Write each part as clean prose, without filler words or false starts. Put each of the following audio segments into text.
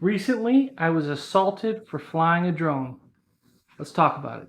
Recently, I was assaulted for flying a drone. Let's talk about it.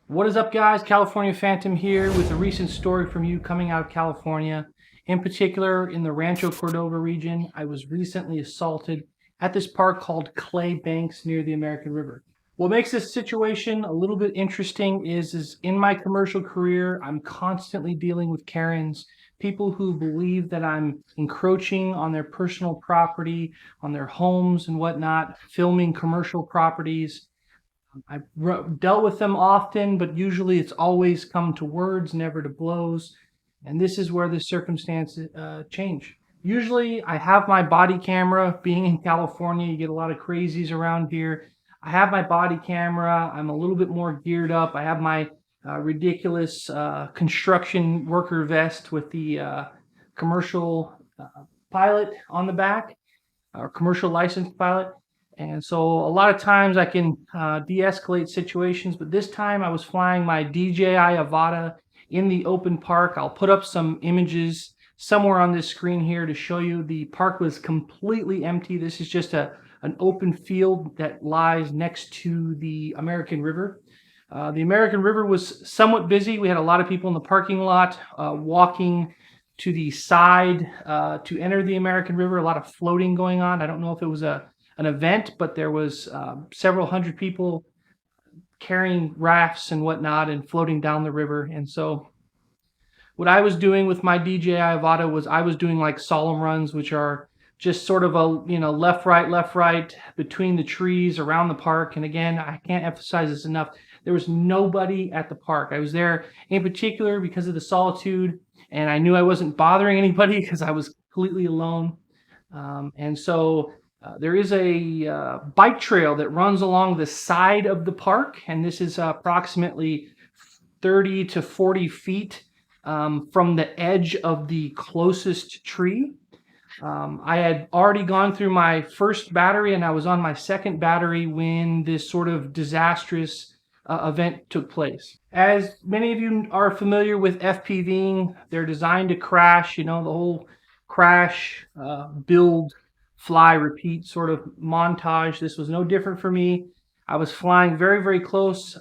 What is up, guys? California Phantom here with a recent story from you coming out of California. In particular, in the Rancho Codova region, I was recently assaulted at this park called Clay Banks near the American River. What makes this situation a little bit interesting is in my commercial career, I'm constantly dealing with Karens, people who believe that I'm encroaching on their personal property, on their homes and whatnot, filming commercial properties. I've dealt with them often, but usually it's always come to words, never to blows. And this is where the circumstances change. Usually I have my body camera. Being in California, you get a lot of crazies around here. I have my body camera. I'm a little bit more geared up. I have my ridiculous construction worker vest with the commercial pilot on the back, or commercial license pilot. And so a lot of times I can de-escalate situations, but this time I was flying my DJI Avata in the open park. I'll put up some images somewhere on this screen here to show you the park was completely empty. This is just an open field that lies next to the American River. The American River was somewhat busy. We had a lot of people in the parking lot walking to the side to enter the American River, a lot of floating going on. I don't know if it was an event, but there was several hundred people carrying rafts and whatnot and floating down the river. And so what I was doing with my DJI Avata was I was doing like solemn runs, which are just sort of a, left, right between the trees around the park. And again, I can't emphasize this enough. There was nobody at the park. I was there in particular because of the solitude, and I knew I wasn't bothering anybody because I was completely alone. And so there is a bike trail that runs along the side of the park, and this is approximately 30 to 40 feet from the edge of the closest tree. I had already gone through my first battery, and I was on my second battery when this sort of disastrous event took place. As many of you are familiar with FPVing, they're designed to crash, the whole crash, build, fly, repeat sort of montage. This was no different for me. I was flying very, very close,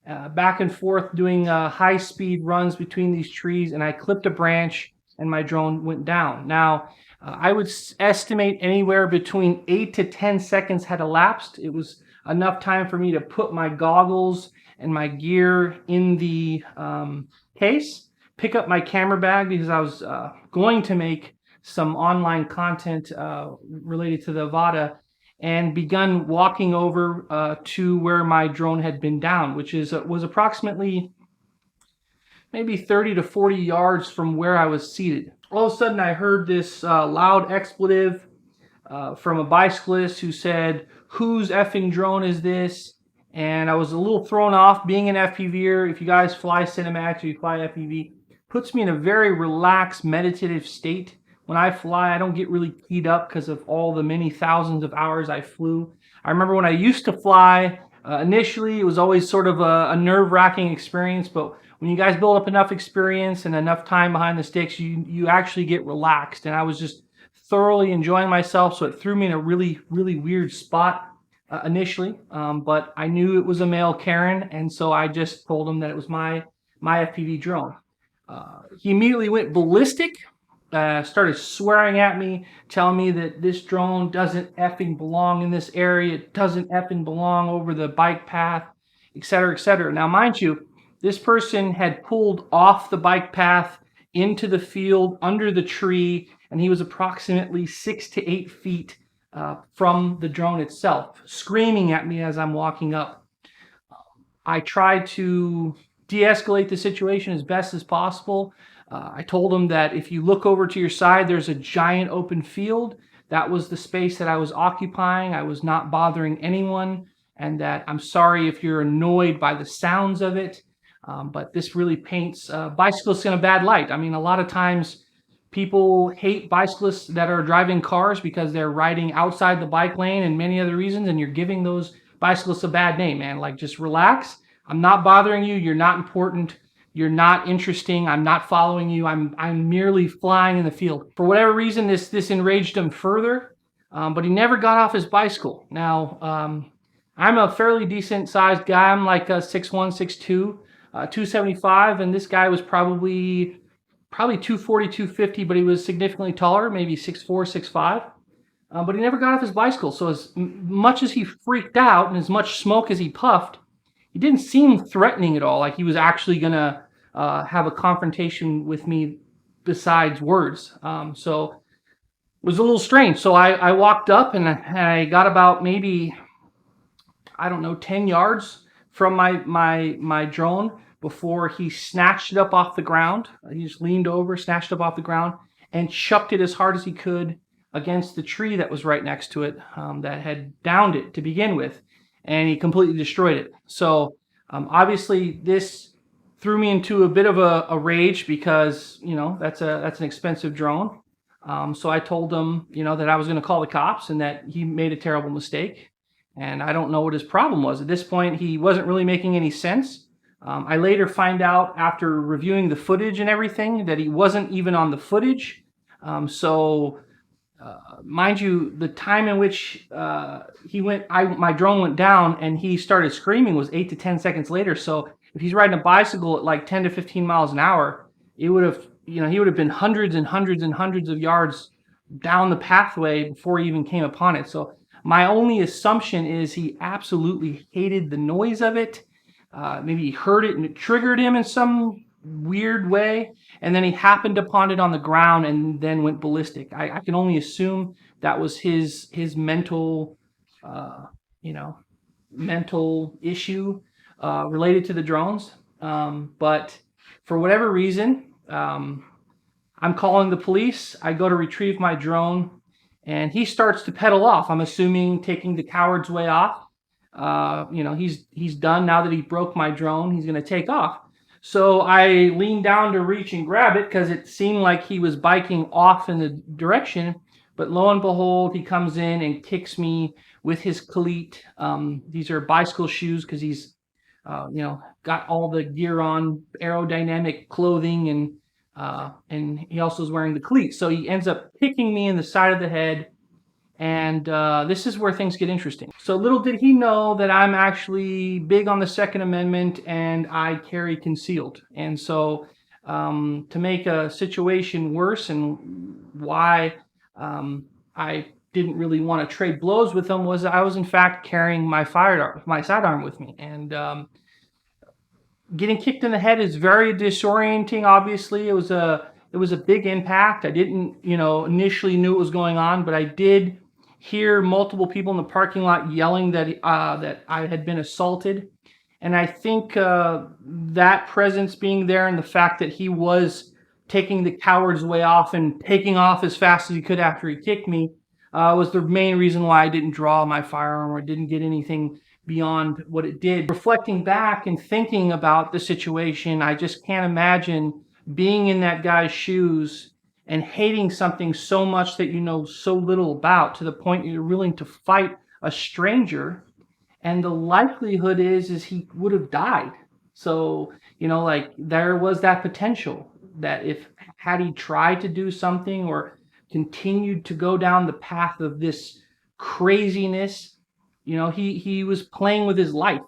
back and forth, doing high-speed runs between these trees, and I clipped a branch and my drone went down. Now, I would estimate anywhere between 8 to 10 seconds had elapsed. It was enough time for me to put my goggles and my gear in the case, pick up my camera bag because I was going to make some online content related to the Avata, and begun walking over to where my drone had been down, which was approximately maybe 30 to 40 yards from where I was seated. All of a sudden I heard this loud expletive from a bicyclist who said, "Whose effing drone is this?" And I was a little thrown off. Being an FPVer, if you guys fly cinematics or you fly FPV, puts me in a very relaxed, meditative state. When I fly, I don't get really keyed up because of all the many thousands of hours I flew. I remember when I used to fly, initially it was always sort of a nerve-wracking experience, but when you guys build up enough experience and enough time behind the sticks, you actually get relaxed. And I was just thoroughly enjoying myself, so it threw me in a really, really weird spot initially. But I knew it was a male Karen, and so I just told him that it was my FPV drone. He immediately went ballistic. Started swearing at me, telling me that this drone doesn't effing belong in this area, it doesn't effing belong over the bike path, etc., etc. Now, mind you, this person had pulled off the bike path into the field under the tree, and he was approximately 6 to 8 feet from the drone itself, screaming at me as I'm walking up. I tried to de-escalate the situation as best as possible. I told him that if you look over to your side, there's a giant open field. That was the space that I was occupying. I was not bothering anyone, and that I'm sorry if you're annoyed by the sounds of it. But this really paints bicyclists in a bad light. I mean, a lot of times people hate bicyclists that are driving cars because they're riding outside the bike lane and many other reasons, and you're giving those bicyclists a bad name, man. Like, just relax. I'm not bothering you. You're not important. You're not interesting. I'm not following you. I'm merely flying in the field. For whatever reason, this enraged him further, but he never got off his bicycle. Now, I'm a fairly decent sized guy. I'm like 6'1", 6'2", 275, and this guy was probably 240, 250, but he was significantly taller, maybe 6'4", 6'5". But he never got off his bicycle. So as much as he freaked out and as much smoke as he puffed, he didn't seem threatening at all, like he was actually going to have a confrontation with me besides words. So it was a little strange. So I walked up and I got about maybe, I don't know, 10 yards from my drone before he snatched it up off the ground. He just leaned over, snatched it up off the ground, and chucked it as hard as he could against the tree that was right next to it, that had downed it to begin with. And he completely destroyed it. So obviously this threw me into a bit of a rage because, you know, that's an expensive drone. So I told him, you know, that I was going to call the cops and that he made a terrible mistake. And I don't know what his problem was. At this point, he wasn't really making any sense. I later find out after reviewing the footage and everything that he wasn't even on the footage. Mind you, the time in which my drone went down and he started screaming was 8 to 10 seconds later. So if he's riding a bicycle at like 10 to 15 miles an hour, he would have been hundreds and hundreds and hundreds of yards down the pathway before he even came upon it. So my only assumption is he absolutely hated the noise of it. Maybe he heard it and it triggered him in some weird way, and then he happened upon it on the ground and then went ballistic. I can only assume that was his mental, mental issue related to the drones. But for whatever reason, I'm calling the police. I go to retrieve my drone, and he starts to pedal off. I'm assuming taking the coward's way off. He's done now that he broke my drone. He's going to take off. So I leaned down to reach and grab it because it seemed like he was biking off in the direction. But lo and behold, he comes in and kicks me with his cleat. These are bicycle shoes because he's, got all the gear on, aerodynamic clothing, and he also is wearing the cleats. So he ends up kicking me in the side of the head. And this is where things get interesting. So little did he know that I'm actually big on the Second Amendment and I carry concealed. And so to make a situation worse, and why I didn't really want to trade blows with him, was I was in fact carrying my sidearm with me. And getting kicked in the head is very disorienting. Obviously, it was a big impact. I didn't initially knew what was going on, but I did hear multiple people in the parking lot yelling that I had been assaulted. And I think that presence being there and the fact that he was taking the coward's way off and taking off as fast as he could after he kicked me was the main reason why I didn't draw my firearm or didn't get anything beyond what it did. Reflecting back and thinking about the situation, I just can't imagine being in that guy's shoes and hating something so much that you know so little about, to the point you're willing to fight a stranger, and the likelihood is he would have died. So there was that potential that had he tried to do something or continued to go down the path of this craziness, he was playing with his life.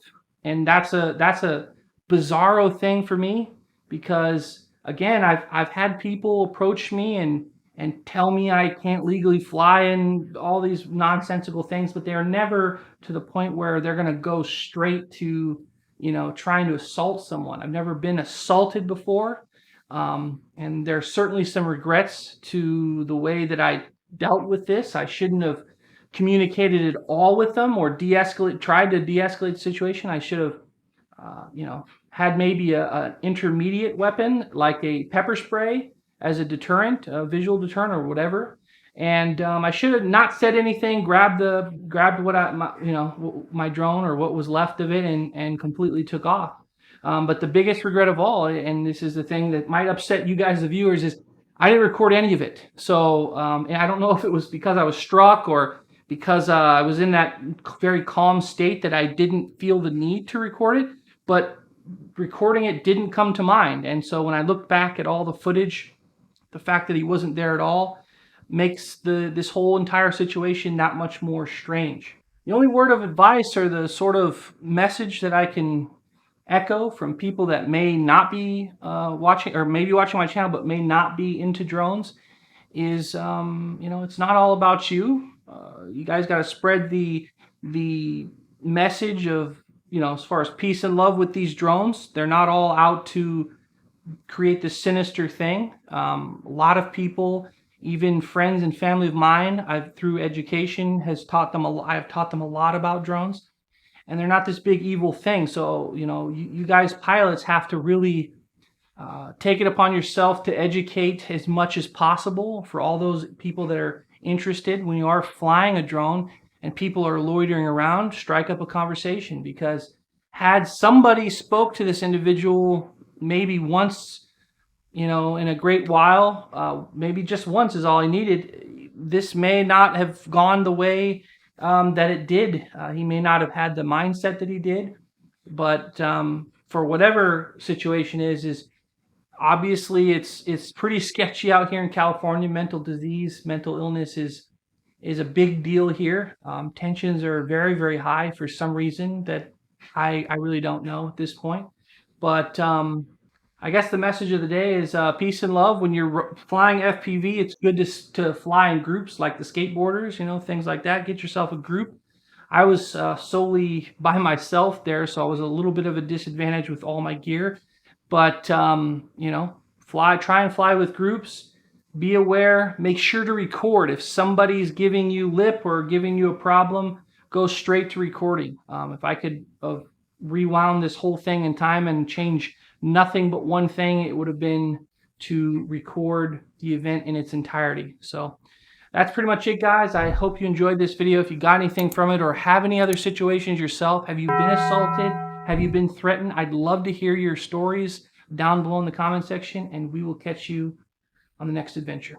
And that's a bizarro thing for me, because again, I've had people approach me and tell me I can't legally fly and all these nonsensical things, but they're never to the point where they're going to go straight to, trying to assault someone. I've never been assaulted before. And there's certainly some regrets to the way that I dealt with this. I shouldn't have communicated at all with them or tried to de-escalate the situation. I should have, had maybe an intermediate weapon like a pepper spray as a deterrent, a visual deterrent or whatever. And I should have not said anything, grabbed my drone or what was left of it and completely took off. But the biggest regret of all, and this is the thing that might upset you guys, the viewers, is I didn't record any of it. So and I don't know if it was because I was struck or because I was in that very calm state that I didn't feel the need to record it, but recording it didn't come to mind. And so when I look back at all the footage, the fact that he wasn't there at all makes this whole entire situation that much more strange. The only word of advice or the sort of message that I can echo from people that may not be watching, or maybe watching my channel but may not be into drones, is it's not all about you. You guys got to spread the message of, as far as peace and love with these drones. They're not all out to create this sinister thing. A lot of people, even friends and family of mine, through education I've taught them a lot about drones, and they're not this big evil thing. So you guys pilots have to really take it upon yourself to educate as much as possible for all those people that are interested. When you are flying a drone and people are loitering around, strike up a conversation, because had somebody spoke to this individual maybe once, in a great while, maybe just once is all he needed, this may not have gone the way that it did. He may not have had the mindset that he did, but for whatever situation is obviously it's pretty sketchy out here in California. Mental disease, mental illness is a big deal here. Tensions are very, very high for some reason that I really don't know at this point. But I guess the message of the day is peace and love. When you're flying FPV, it's good to fly in groups, like the skateboarders, things like that. Get yourself a group. I was solely by myself there, so I was a little bit of a disadvantage with all my gear. But try and fly with groups. Be aware. Make sure to record. If somebody's giving you lip or giving you a problem, go straight to recording. If I could have rewound this whole thing in time and change nothing but one thing, it would have been to record the event in its entirety. So that's pretty much it, guys. I hope you enjoyed this video. If you got anything from it or have any other situations yourself, have you been assaulted? Have you been threatened? I'd love to hear your stories down below in the comment section, and we will catch you on the next adventure.